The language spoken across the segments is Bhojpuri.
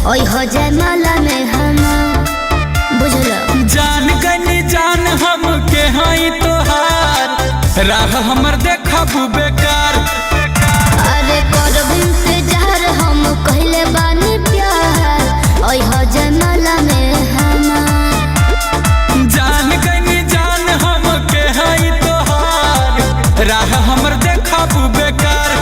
ओई हो जाए माला में हम बुझल जान गनी जान हम के हई तोहार राह हमर देखबू बेकार। अरे करब इंतजार हम कहले बानी प्यार ओई हो जाए माला में हम जान गनी जान हम के हई तोहार राह हमर देखबू बेकार।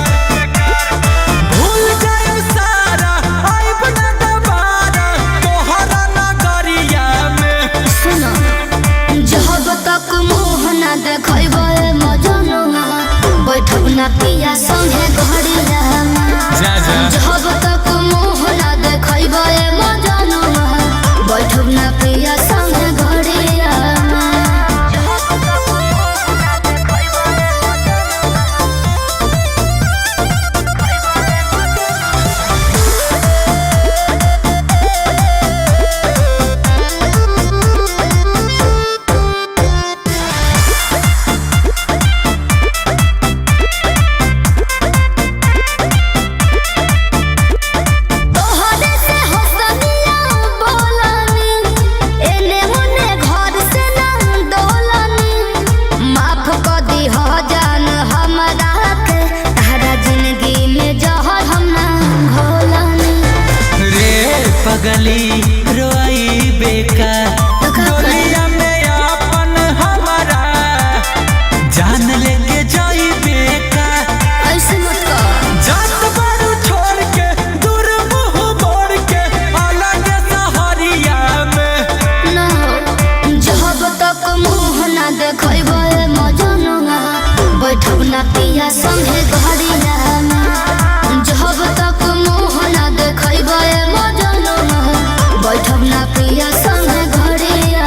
बैठब ना पिया संगे घड़िया जब तक मुँह ना देखब मजनुआ बैठब ना पिया संगे घड़िया। पगली रोई बेका डोलिया में अपन हमारा जान लेके जाई बेका। ऐसे मत कर जात बारू छोड़ के दूर मुंह मोड़ के अलग सहरिया में ना जब तक मुँह ना देखब मजनुआ बैठब ना पिया संगे घड़िया में जब तक मुँह ना देखब बैठब ना पिया संगे घड़िया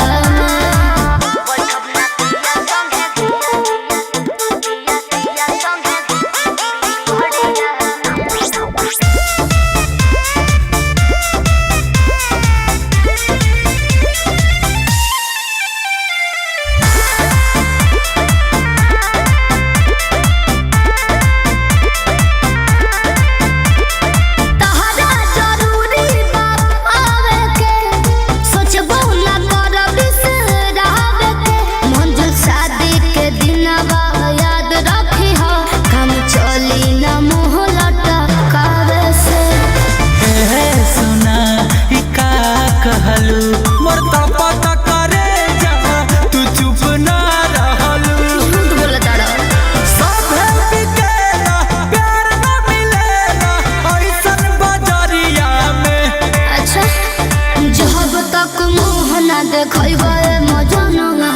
देखब मजनुआ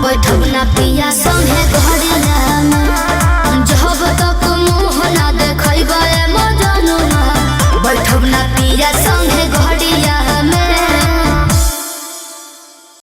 बैठब ना पिया संगे।